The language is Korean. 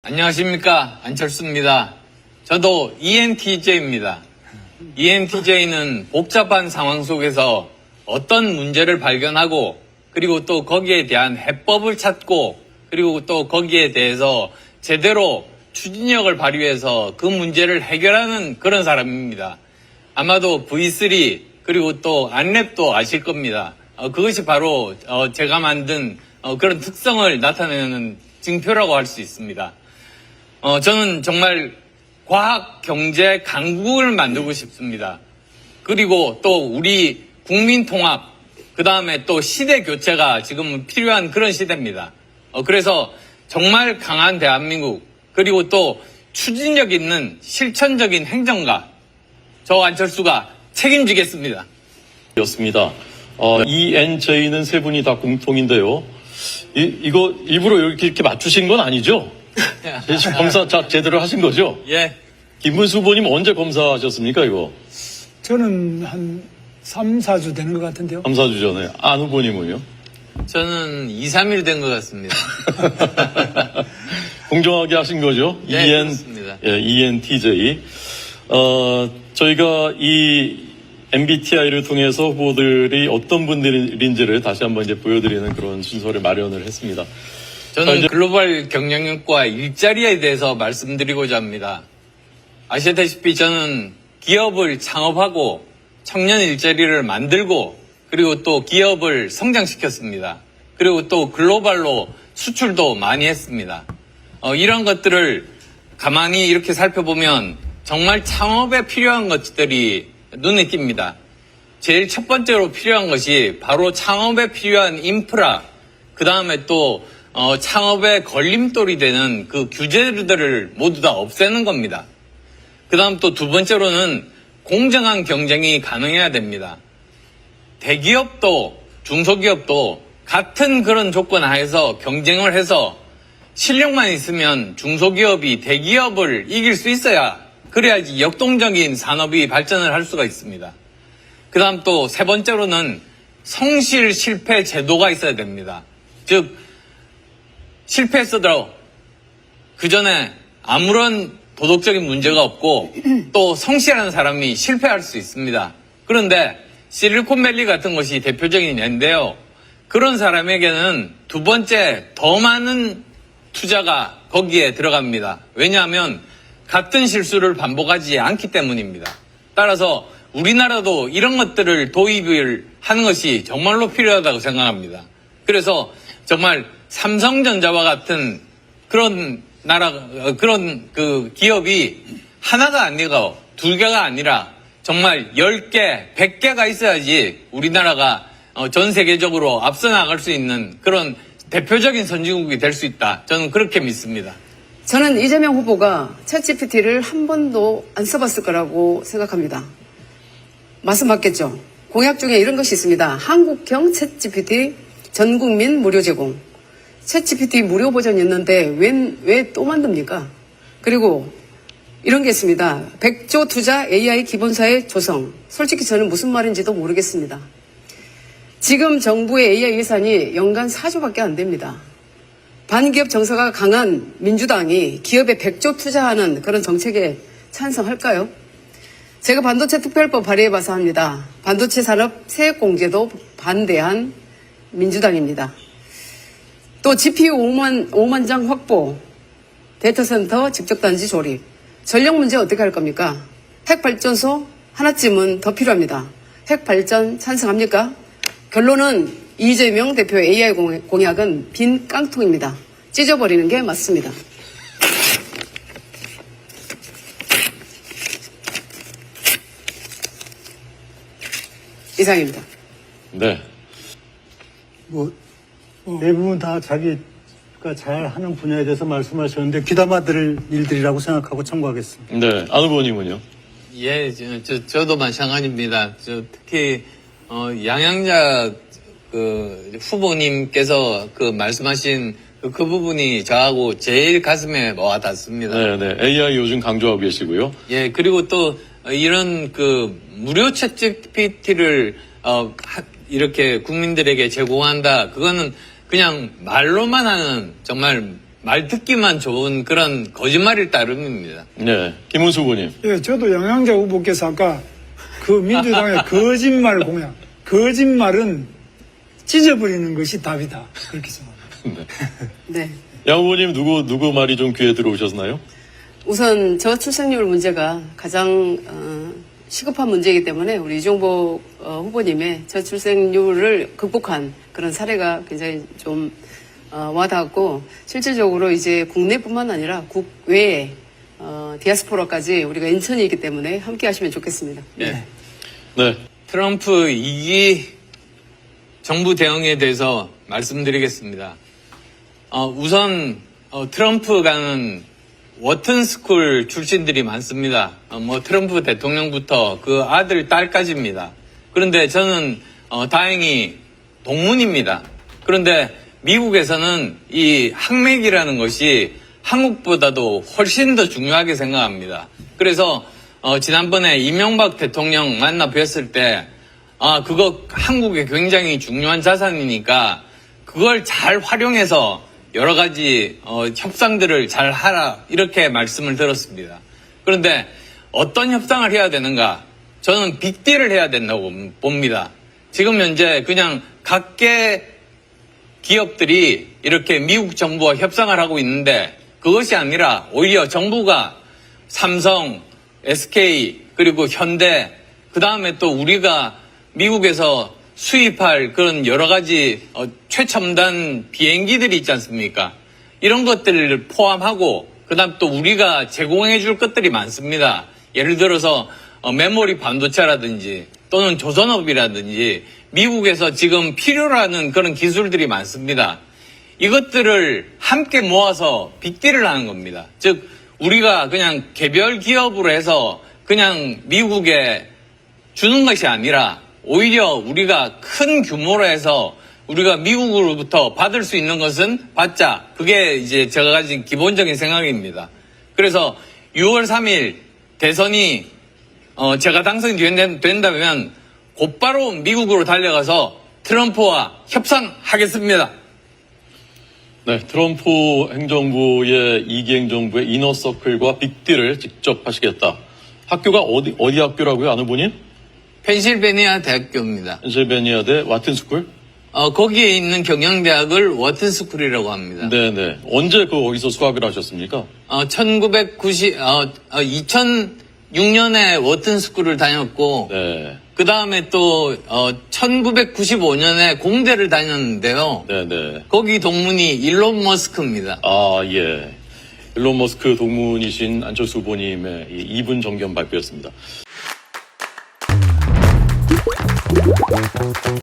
안녕하십니까, 안철수입니다. 저도 ENTJ입니다. ENTJ는 복잡한 상황 속에서 어떤 문제를 발견하고 그리고 또 거기에 대한 해법을 찾고 그리고 또 거기에 대해서 제대로 추진력을 발휘해서 그 문제를 해결하는 그런 사람입니다. 아마도 V3 그리고 또 안랩도 아실 겁니다. 그것이 바로 제가 만든 그런 특성을 나타내는 증표라고 할 수 있습니다. 저는 정말 과학, 경제 강국을 만들고 싶습니다. 그리고 또 우리 국민 통합, 그 다음에 또 시대 교체가 지금 필요한 그런 시대입니다. 그래서 정말 강한 대한민국, 그리고 또 추진력 있는 실천적인 행정가, 저 안철수가 책임지겠습니다. 였습니다. ENJ는 세 분이 다 공통인데요. 이거 일부러 이렇게 맞추신 건 아니죠? 검사 제대로 하신 거죠? 예. 김문수 후보님 언제 검사하셨습니까, 이거? 저는 한 3, 4주 되는 것 같은데요. 3, 4주 전에. 안 후보님은요? 저는 2, 3일 된 것 같습니다. 공정하게 하신 거죠? 네, 그렇습니다. ENTJ. 저희가 이 MBTI를 통해서 후보들이 어떤 분들인지를 다시 한번 이제 보여드리는 그런 순서를 마련을 했습니다. 저는 글로벌 경영력과 일자리에 대해서 말씀드리고자 합니다. 아시다시피 저는 기업을 창업하고 청년 일자리를 만들고 그리고 또 기업을 성장시켰습니다. 그리고 또 글로벌로 수출도 많이 했습니다. 이런 것들을 가만히 이렇게 살펴보면 정말 창업에 필요한 것들이 눈에 띕니다. 제일 첫 번째로 필요한 것이 바로 창업에 필요한 인프라, 그 다음에 또 창업의 걸림돌이 되는 그 규제들을 모두 다 없애는 겁니다. 그 다음 또 두 번째로는 공정한 경쟁이 가능해야 됩니다. 대기업도 중소기업도 같은 그런 조건 하에서 경쟁을 해서 실력만 있으면 중소기업이 대기업을 이길 수 있어야 그래야지 역동적인 산업이 발전을 할 수가 있습니다. 그 다음 또 세 번째로는 성실 실패 제도가 있어야 됩니다. 즉 실패했어도 그 전에 아무런 도덕적인 문제가 없고 또 성실한 사람이 실패할 수 있습니다. 그런데 실리콘밸리 같은 것이 대표적인 예인데요. 그런 사람에게는 두 번째 더 많은 투자가 거기에 들어갑니다. 왜냐하면 같은 실수를 반복하지 않기 때문입니다. 따라서 우리나라도 이런 것들을 도입을 하는 것이 정말로 필요하다고 생각합니다. 그래서 정말 삼성전자와 같은 그런 그 기업이 하나가 아니고 두 개가 아니라 정말 10개, 100개가 있어야지 우리나라가 전 세계적으로 앞서 나갈 수 있는 그런 대표적인 선진국이 될 수 있다. 저는 그렇게 믿습니다. 저는 이재명 후보가 챗GPT를 한 번도 안 써봤을 거라고 생각합니다. 말씀 맞겠죠? 공약 중에 이런 것이 있습니다. 한국형 챗GPT 전국민 무료 제공. 챗GPT 무료 버전이 있는데 왜 또 만듭니까? 그리고 이런 게 있습니다. 100조 투자 AI 기본사의 조성. 솔직히 저는 무슨 말인지도 모르겠습니다. 지금 정부의 AI 예산이 연간 4조밖에 안 됩니다. 반기업 정서가 강한 민주당이 기업에 100조 투자하는 그런 정책에 찬성할까요? 제가 반도체 특별법 발의해봐서 합니다. 반도체 산업 세액 공제도 반대한 민주당입니다. 또 GPU 5만 장 확보, 데이터센터 직접단지 조립, 전력 문제 어떻게 할 겁니까? 핵발전소 하나쯤은 더 필요합니다. 핵발전 찬성합니까? 결론은 이재명 대표의 AI 공약은 빈 깡통입니다. 찢어버리는 게 맞습니다. 이상입니다. 네. 대부분 다 자기가 잘 하는 분야에 대해서 말씀하셨는데 귀담아 들을 일들이라고 생각하고 참고하겠습니다. 네. 안 후보님은요? 예, 저도 마찬가지입니다. 특히 양양자 후보님께서 말씀하신 그 부분이 저하고 제일 가슴에 와닿습니다. 네. AI 요즘 강조하고 계시고요. 예, 그리고 또 이런 무료 챗GPT를 이렇게 국민들에게 제공한다. 그거는 그냥 말로만 하는 정말 말 듣기만 좋은 그런 거짓말일 따름입니다. 네, 김은수 후보님. 예, 저도 양양자 후보께서 아까 그 민주당의 거짓말 공약, 거짓말은 찢어버리는 것이 답이다. 그렇게 생각합니다. 네. 양 후보님 누구 말이 좀 귀에 들어오셨나요? 우선 저출생률 문제가 가장 시급한 문제이기 때문에 우리 이종복 후보님의 저출생률을 극복한 그런 사례가 굉장히 좀 와닿았고, 실질적으로 이제 국내뿐만 아니라 국외에 디아스포라까지 우리가 인천이 있기 때문에 함께 하시면 좋겠습니다. 네. 네. 트럼프 2기 정부 대응에 대해서 말씀드리겠습니다. 우선 트럼프가는 워튼스쿨 출신들이 많습니다. 트럼프 대통령부터 그 아들, 딸까지입니다. 그런데 저는 다행히 동문입니다. 그런데 미국에서는 이 학맥이라는 것이 한국보다도 훨씬 더 중요하게 생각합니다. 그래서 지난번에 이명박 대통령 만나 뵀을 때 그거 한국에 굉장히 중요한 자산이니까 그걸 잘 활용해서 여러 가지 협상들을 잘 하라 이렇게 말씀을 들었습니다. 그런데 어떤 협상을 해야 되는가? 저는 빅딜을 해야 된다고 봅니다. 지금 현재 그냥 각계 기업들이 이렇게 미국 정부와 협상을 하고 있는데 그것이 아니라 오히려 정부가 삼성, SK 그리고 현대 그다음에 또 우리가 미국에서 수입할 그런 여러 가지 최첨단 비행기들이 있지 않습니까? 이런 것들을 포함하고 그다음 또 우리가 제공해 줄 것들이 많습니다. 예를 들어서 메모리 반도체라든지 또는 조선업이라든지 미국에서 지금 필요로 하는 그런 기술들이 많습니다. 이것들을 함께 모아서 빅딜을 하는 겁니다. 즉 우리가 그냥 개별 기업으로 해서 그냥 미국에 주는 것이 아니라 오히려 우리가 큰 규모로 해서 우리가 미국으로부터 받을 수 있는 것은 받자. 그게 이제 제가 가진 기본적인 생각입니다. 그래서 6월 3일 대선이 제가 당선이 된다면 곧바로 미국으로 달려가서 트럼프와 협상하겠습니다. 네, 트럼프 행정부의 2기 행정부의 이너서클과 빅딜을 직접 하시겠다. 학교가 어디 학교라고요, 아는 분이? 펜실베니아 대학교입니다. 펜실베니아대 와튼스쿨? 거기에 있는 경영대학을 워튼스쿨이라고 합니다. 네네. 언제 거기서 수학을 하셨습니까? 2006년에 워튼스쿨을 다녔고, 네. 그 다음에 또 1995년에 공대를 다녔는데요. 네네. 거기 동문이 일론 머스크입니다. 아, 예. 일론 머스크 동문이신 안철수 후보님의 2분 정견 발표였습니다.